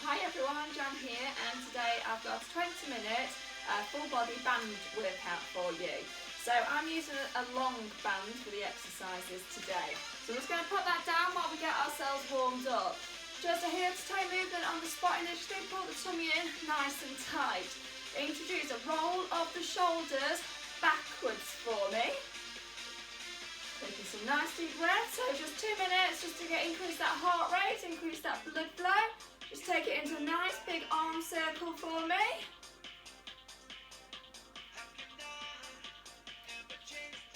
Hi everyone, Jan here, and today I've got a 20-minute full body band workout for you. So I'm using a long band for the exercises today. So I'm just going to put that down while we get ourselves warmed up. Just a heel to toe movement on the spot initially, pull the tummy in nice and tight. Introduce a roll of the shoulders backwards for me. Taking some nice deep breaths, so just 2 minutes just to increase that heart rate, increase that blood flow. Just take it into a nice big arm circle for me.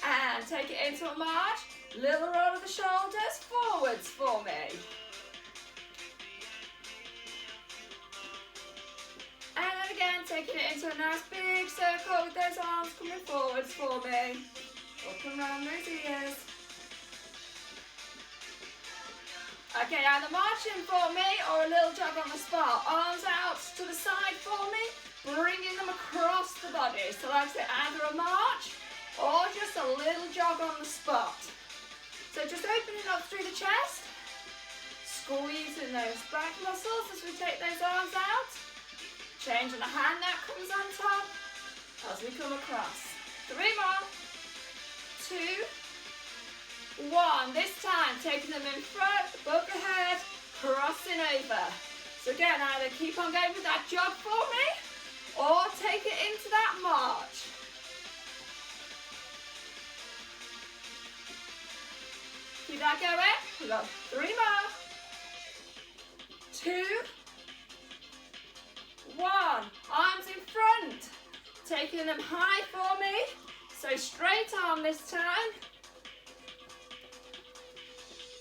And take it into a march. Little roll of the shoulders forwards for me. And again, taking it into a nice big circle with those arms coming forwards for me. Up and round those ears. Okay, either marching for me or a little jog on the spot. Arms out to the side for me, bringing them across the body. So like I say, either a march or just a little jog on the spot. So just opening up through the chest, squeezing those back muscles as we take those arms out. Changing the hand that comes on top as we come across. 3 more. 2, 1. This time, taking them in front, above the head, crossing over. So again, either keep on going with that jog for me, or take it into that march. Keep that going. We've got 3 more. 2, 1. Arms in front. Taking them high for me. So straight arm this time.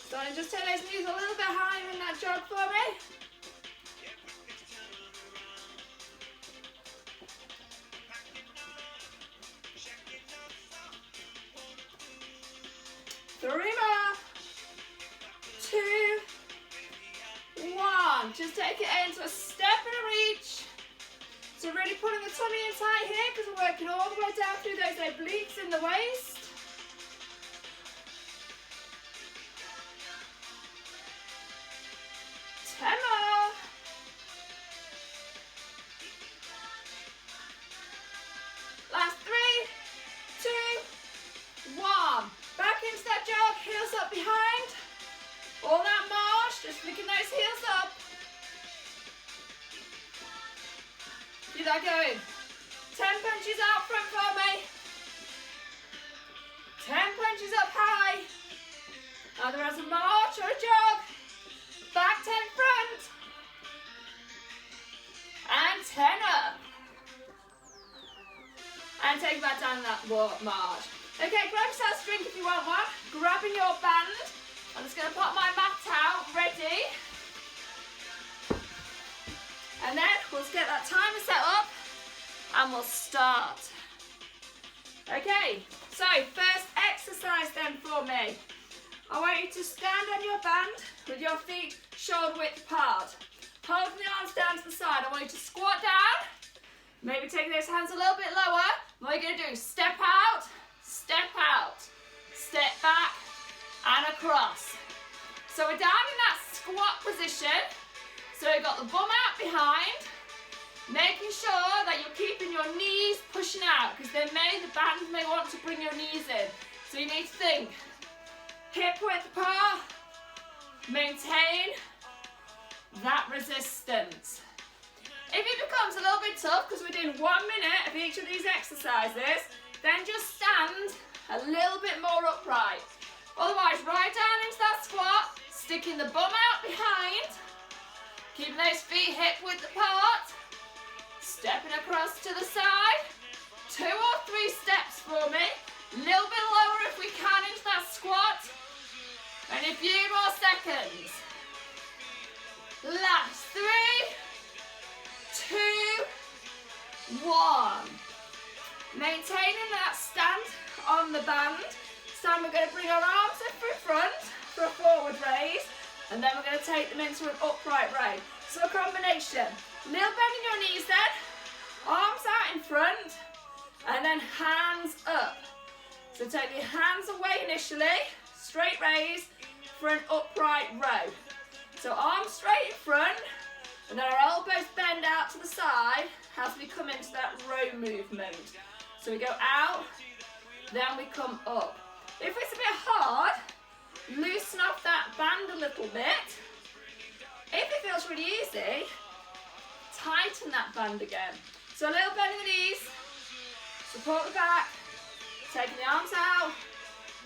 Starting just take those knees a little bit higher in that jog for me. Three more. 2, 1. Just take it into a step and a reach. So really pulling the tummy in tight here because we're working all the way down through those obliques in the waist. Last 3, 2, 1. Back into that jog, heels up behind. All that march, just flicking those heels up. Keep that going. 10 punches out front for me. 10 punches up high. Either as a march or a jog. Back 10 front. And 10 up. And take that down that march. Okay, grab yourself a drink if you want one. Grabbing your band. I'm just going to pop my mat out, ready. And then we'll get that timer set up and we'll start. Okay, so first exercise then for me. I want you to stand on your band with your feet shoulder width apart. Holding the arms down to the side. I want you to squat down. Maybe take those hands a little bit lower. What you're going to do is step out, step back, and across. So we're down in that squat position. So we've got the bum out behind, making sure that you're keeping your knees pushing out because the band may want to bring your knees in. So you need to think, hip width apart, maintain that resistance. If it becomes a little bit tough because we're doing 1 minute of each of these exercises, then just stand a little bit more upright. Otherwise, right down into that squat, sticking the bum out behind, keeping those feet hip width apart, stepping across to the side, 2 or 3 steps for me, a little bit lower if we can into that squat, and a few more seconds. Last 3, 2, 1. Maintaining that stand on the band. This time we're going to bring our arms up in front for a forward raise, and then we're going to take them into an upright raise. So a combination. Little bend in your knees then, arms out in front, and then hands up. So take your hands away initially, straight raise for an upright row. So arms straight in front, and then our out to the side as we come into that row movement. So we go out, then we come up. If it's a bit hard, loosen off that band a little bit. If it feels really easy, tighten that band again. So a little bend in the knees, support the back, taking the arms out,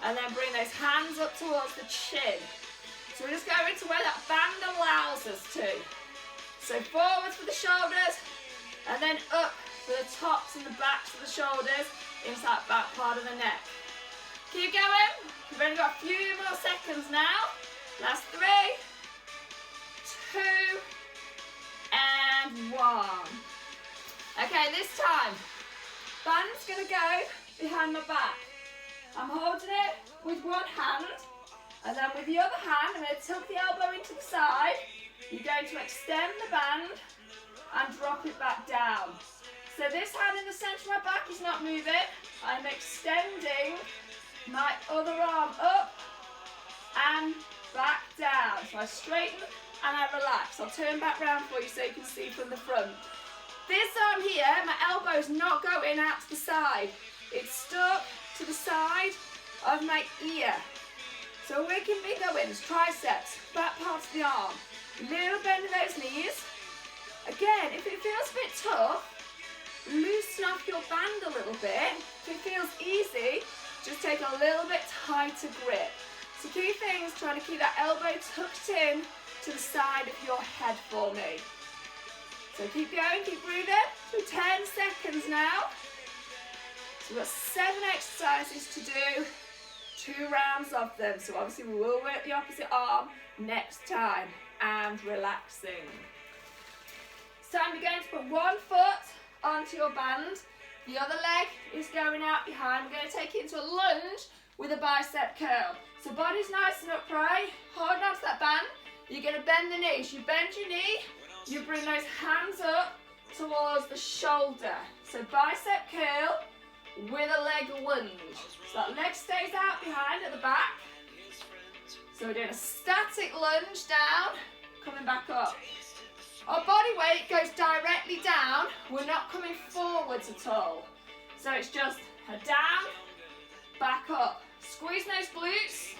and then bring those hands up towards the chin. So we're just going to where that band allows us to. So forwards for the shoulders, and then up for the tops and the backs of the shoulders into that back part of the neck. Keep going. We've only got a few more seconds now. Last 3, 2, and 1. Okay, this time, band's gonna go behind my back. I'm holding it with one hand, and then with the other hand, I'm gonna tuck the elbow into the side. You're going to extend the band and drop it back down. So this hand in the centre of my back is not moving. I'm extending my other arm up and back down. So I straighten and I relax. I'll turn back round for you so you can see from the front. This arm here, my elbow's not going out to the side. It's stuck to the side of my ear. So we can be going triceps, back part of the arm. Little bend in those knees. Again, if it feels a bit tough, loosen off your band a little bit. If it feels easy, just take a little bit tighter grip. So key things, trying to keep that elbow tucked in to the side of your head for me. So keep going, keep breathing. So 10 seconds now. So we've got 7 exercises to do, 2 rounds of them. So obviously we will work the opposite arm next time. And relaxing. So I'm going to put one foot onto your band. The other leg is going out behind. We're going to take it into a lunge with a bicep curl. So body's nice and upright. Hold on to that band. You're going to bend the knees. You bend your knee. You bring those hands up towards the shoulder. So bicep curl with a leg lunge. So that leg stays out behind at the back. So we're doing a static lunge down, coming back up. Our body weight goes directly down. We're not coming forwards at all. So it's just a down, back up. Squeeze those glutes.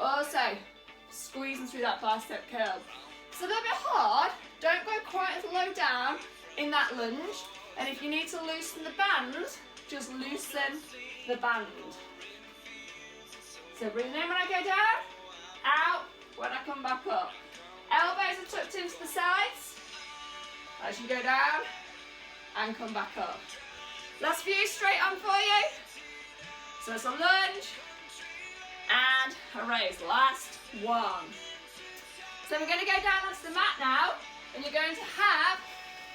Also, squeezing through that bicep curl. It's a little bit hard. Don't go quite as low down in that lunge. And if you need to loosen the band, just loosen the band. So breathe in when I go down. Out when I come back up. Elbows are tucked into the sides as you go down and come back up. Last few straight on for you. So it's a lunge and a raise. Last one. So we're going to go down onto the mat now, and you're going to have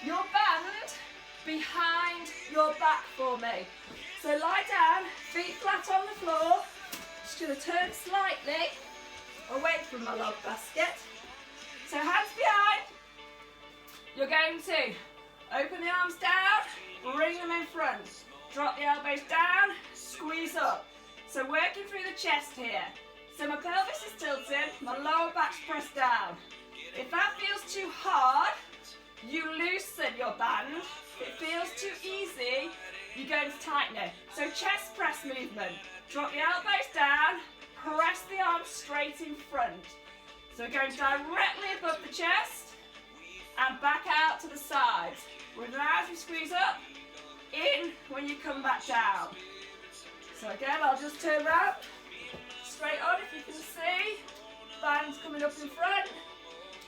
your band behind your back for me. So lie down, feet flat on the floor. Just going to turn slightly away from my log basket. So hands behind. You're going to open the arms down, bring them in front. Drop the elbows down, squeeze up. So working through the chest here. So my pelvis is tilted, my lower back's pressed down. If that feels too hard, you loosen your band. If it feels too easy, you're going to tighten it. So chest press movement. Drop the elbows down, press the arms straight in front. So we're going directly above the chest and back out to the sides. With as we squeeze up, in when you come back down. So again, I'll just turn around, straight on if you can see. Bands coming up in front,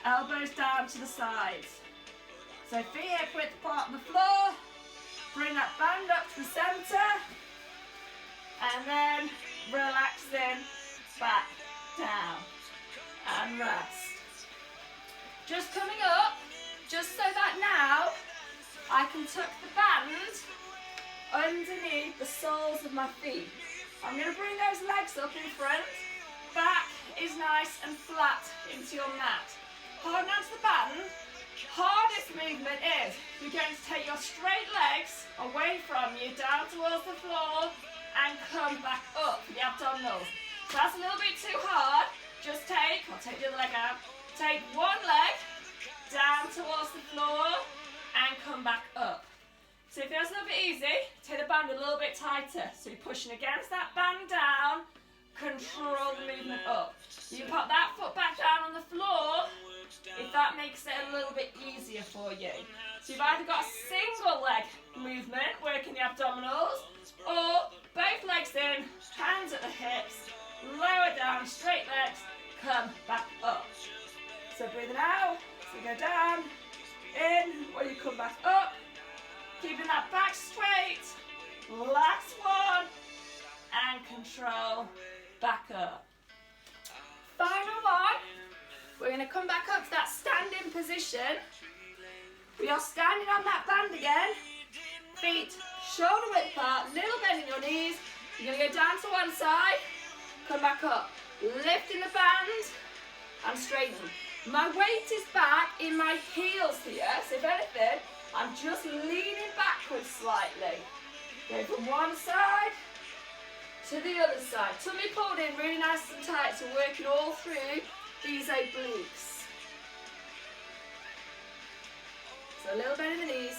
elbows down to the sides. So feet hip width apart on the floor, bring that band up to the centre, and then relaxing back down and rest. Just coming up, just so that now I can tuck the band underneath the soles of my feet. I'm going to bring those legs up in front. Back is nice and flat into your mat. Hold on to the band. Hardest movement is you're going to take your straight legs away from you, down towards the floor, and come back up for the abdominals. So that's a little bit too hard. Just I'll take the other leg out. Take one leg down towards the floor and come back up. So if it feels a little bit easy, take the band a little bit tighter. So you're pushing against that band down, control the movement up. You pop that foot back down on the floor if that makes it a little bit easier for you. So you've either got a single leg movement, working the abdominals, or both legs in, hands at the hips, lower down, straight legs, come back up. So breathing out, so go down, in, or you come back up, keeping that back straight. Last one, and control, back up. Final one, we're going to come back up to that standing position. We are standing on that band again, feet shoulder width apart, little bend in your knees. You're going to go down to one side, come back up, lifting the band and straighten. My weight is back in my heels here, so if anything, I'm just leaning backwards slightly. Go from one side to the other side. Tummy pulled in really nice and tight, so working all through these obliques. So a little bend in the knees,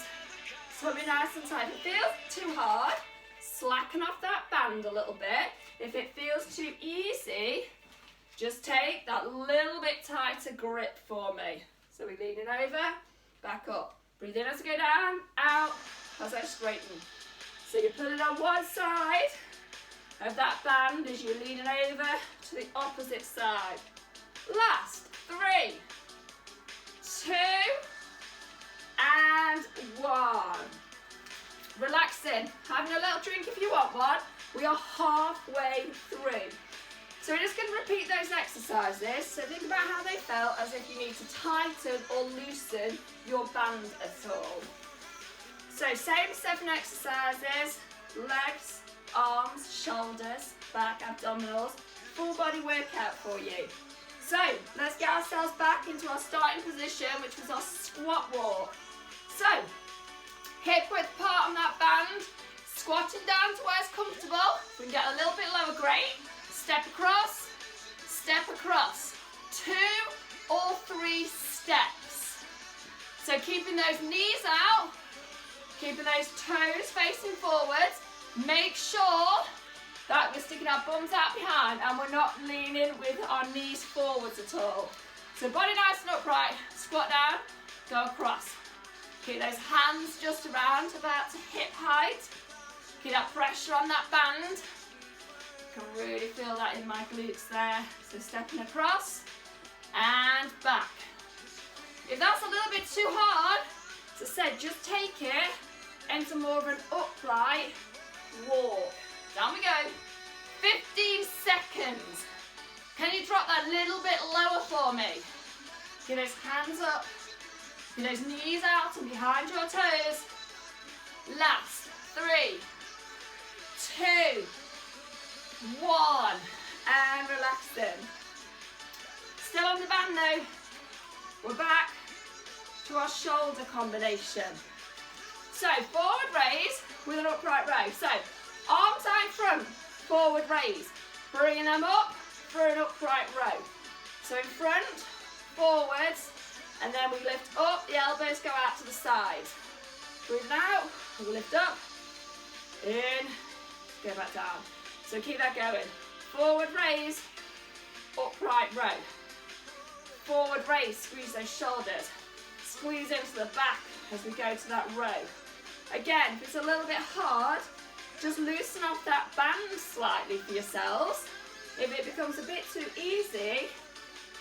tummy nice and tight. If it feels too hard, slacken off that band a little bit. If it feels too easy, just take that little bit tighter grip for me. So we're leaning over, back up. Breathe in as I go down, out as I straighten. So you're pulling on one side of that band as you're leaning over to the opposite side. Last, 3, 2, and 1. Relaxing, having a little drink if you want one. We are halfway through. So we're just going to repeat those exercises. So think about how they felt, as if you need to tighten or loosen your band at all. So same 7 exercises, legs, arms, shoulders, back, abdominals, full body workout for you. So let's get ourselves back into our starting position, which was our squat walk. So hip width apart on that band, squatting down to where it's comfortable. We can get a little bit lower, great. Step across, 2 or 3 steps. So keeping those knees out, keeping those toes facing forwards. Make sure that we're sticking our bums out behind and we're not leaning with our knees forwards at all. So body nice and upright, squat down, go across. Keep those hands just around about to hip height. Keep that pressure on that band. I can really feel that in my glutes there. So stepping across and back. If that's a little bit too hard, as I said, just take it into more of an upright walk. Down we go. 15 seconds. Can you drop that little bit lower for me? Get those hands up. Get those knees out and behind your toes. Last. 3, 2, 1. And relaxing. Still on the band though. We're back to our shoulder combination. So forward raise with an upright row. So arms out in front, forward raise. Bringing them up for an upright row. So in front, forwards, and then we lift up, the elbows go out to the side. Breathing out, we lift up, in, go back down. So keep that going. Forward raise, upright row. Forward raise, squeeze those shoulders. Squeeze into the back as we go to that row. Again, if it's a little bit hard, just loosen off that band slightly for yourselves. If it becomes a bit too easy,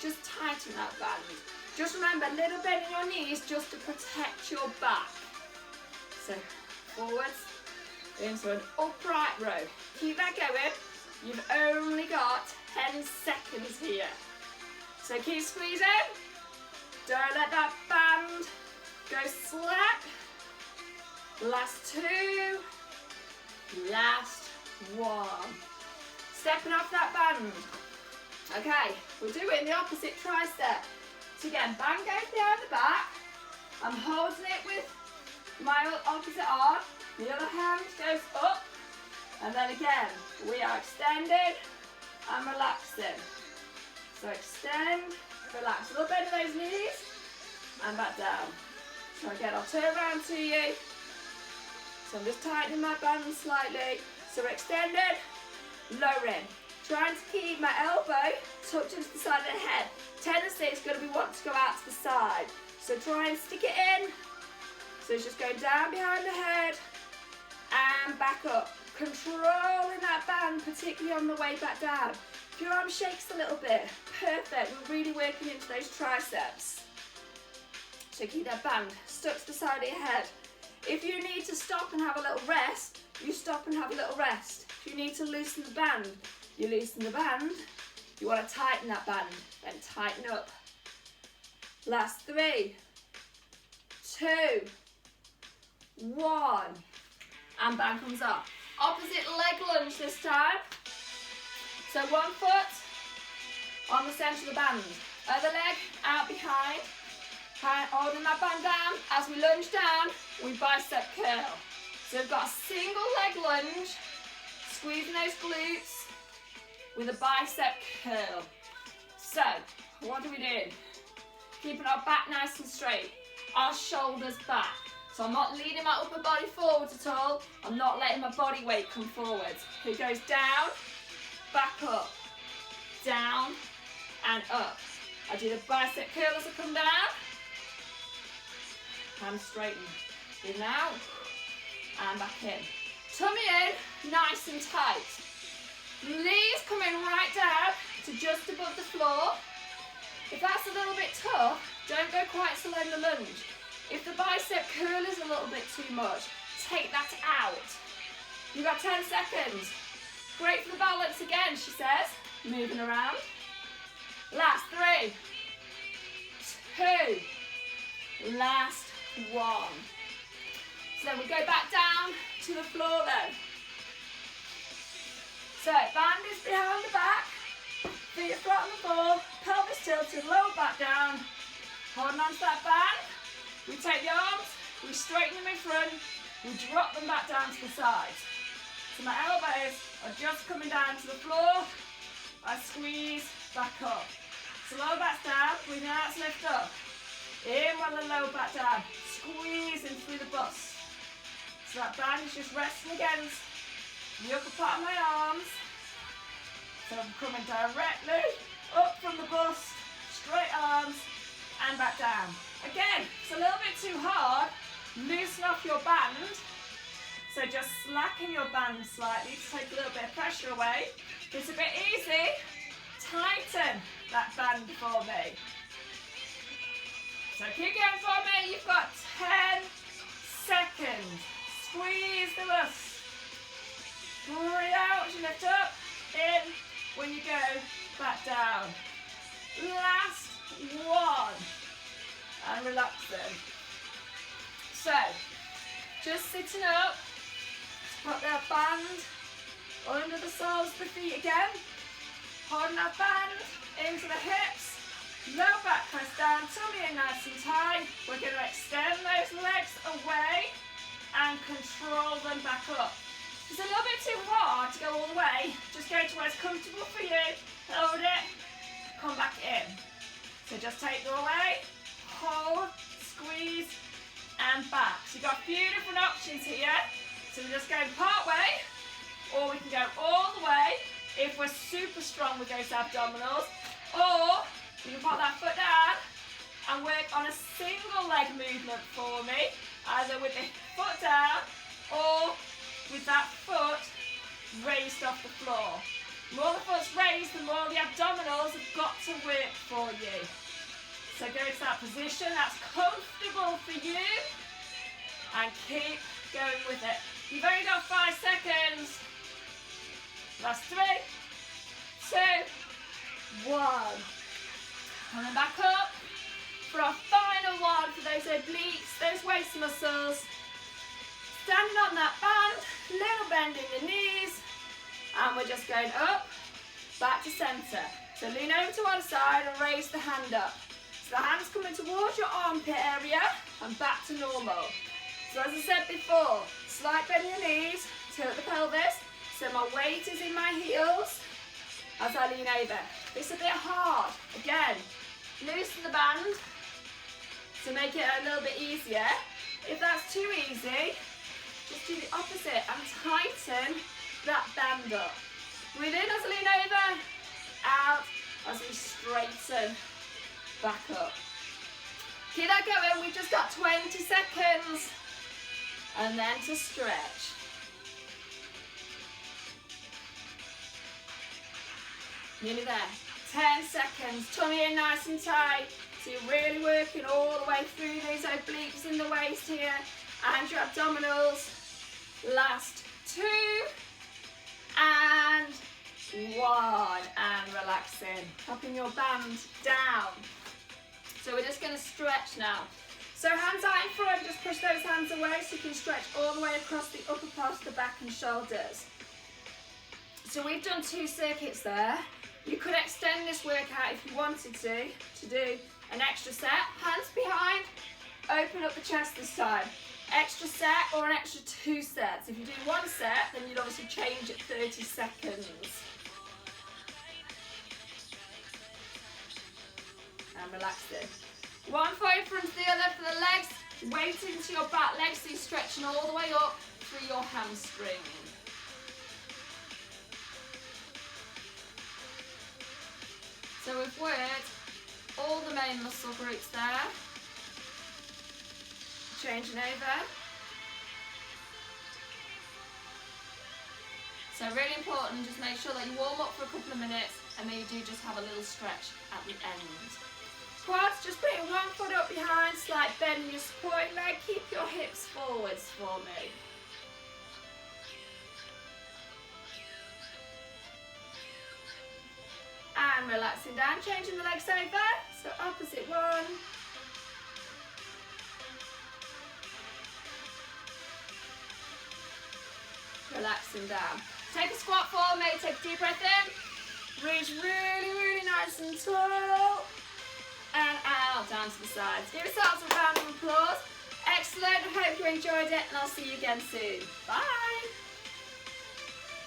just tighten that band. Just remember, little bend in your knees just to protect your back. So, forwards, into an upright row. Keep that going. You've only got 10 seconds here. So keep squeezing. Don't let that band go slack. Last 2. Last 1. Stepping off that band. Okay, we're doing the opposite tricep. So again, band goes behind the back. I'm holding it with my opposite arm. The other hand goes up. And then again, we are extending and relaxing. So extend, relax. A little bend of those knees and back down. So again, I'll turn around to you. So I'm just tightening my band slightly. So we're extended, lowering. Trying to keep my elbow tucked into the side of the head. Tendency is going to be wanting to go out to the side. So try and stick it in. So it's just going down behind the head and back up. Controlling that band, particularly on the way back down. If your arm shakes a little bit, perfect. We're really working into those triceps. So keep that band stuck to the side of your head. If you need to stop and have a little rest, you stop and have a little rest. If you need to loosen the band, you loosen the band. You want to tighten that band, then tighten up. Last 3, 2, 1. And band comes up. Opposite leg lunge this time. So one foot on the centre of the band. Other leg out behind. Holding that band down. As we lunge down, we bicep curl. So we've got a single leg lunge, squeezing those glutes with a bicep curl. So, what do we do? Keeping our back nice and straight, our shoulders back. So I'm not leaning my upper body forwards at all. I'm not letting my body weight come forwards. It goes down, back up, down and up. I do the bicep curl as I come down. Hands straighten. In out and back in. Tummy in, nice and tight. Knees coming right down to just above the floor. If that's a little bit tough, don't go quite so low in the lunge. If the bicep curl is a little bit too much, take that out. You've got 10 seconds. Great for the balance again, she says. Moving around. Last 3, 2, last 1. So then we go back down to the floor then. So band is behind the back, feet are flat on the floor, pelvis tilted, lower back down, holding on to that band. We take the arms, we straighten them in front, we drop them back down to the sides. So my elbows are just coming down to the floor, I squeeze back up. So lower back down, breathing out to lift up. In while the lower back down, squeezing through the bust. So that band is just resting against the upper part of my arms. So I'm coming directly up from the bust, straight arms and back down. Again, it's a little bit too hard. Loosen off your band. So just slacken your band slightly to take a little bit of pressure away. If it's a bit easy, tighten that band for me. So keep going for me. You've got 10 seconds. Squeeze the bust. Breathe out as you lift up. In when you go back down. Last 1. And relaxing. So, just sitting up, put that band under the soles of the feet again, holding that band into the hips, low back press down, tummy in nice and tight. We're going to extend those legs away and control them back up. It's a little bit too hard to go all the way, just go to where it's comfortable for you, hold it, come back in. So just take them away, hold, squeeze and back. So you've got a few different options here. So we're just going part way, or we can go all the way if we're super strong with those abdominals, or you can put that foot down and work on a single leg movement for me, either with the foot down or with that foot raised off the floor. The more the foot's raised, the more the abdominals have got to work for you. So go to that position that's comfortable for you and keep going with it. You've only got 5 seconds. Last 3, 2, 1. Coming back up for our final one for those obliques, those waist muscles. Standing on that band, little bend in the knees, and we're just going up, back to centre. So lean over to one side and raise the hand up. So the hand's coming towards your armpit area and back to normal. So as I said before, slight bend in the knees, tilt the pelvis, so my weight is in my heels as I lean over. It's a bit hard. Again, loosen the band. to make it a little bit easier. If that's too easy, just do the opposite and tighten that band up. Breathe in as I lean over, out as we straighten back up. Keep that going, we've just got 20 seconds. And then to stretch. Nearly there. 10 seconds, tummy in nice and tight. So you're really working all the way through these obliques in the waist here and your abdominals. Last 2 and 1, and relaxing. Dropping your band down. So we're just going to stretch now. So hands out in front, just push those hands away so you can stretch all the way across the upper part of the back and shoulders. So we've done 2 circuits there. You could extend this workout if you wanted to do an extra set. Hands behind, open up the chest this time. Extra set or an extra 2 sets. If you do 1 set, then you'd obviously change at 30 seconds. And relax it. 1 foot in front of the other for the legs. Weight into your back legs so you're stretching all the way up through your hamstring. So we've worked all the main muscle groups there. Changing over. So really important, just make sure that you warm up for a couple of minutes and then you do just have a little stretch at the end. Quads, just putting 1 foot up behind, slight bend in your supporting leg. Keep your hips forwards for me. And relaxing down, changing the legs over. So opposite one. Relaxing down. Take a squat for me, take a deep breath in. Reach really, really nice and tall. And out, down to the sides. Give yourselves a round of applause. Excellent, I hope you enjoyed it and I'll see you again soon. Bye.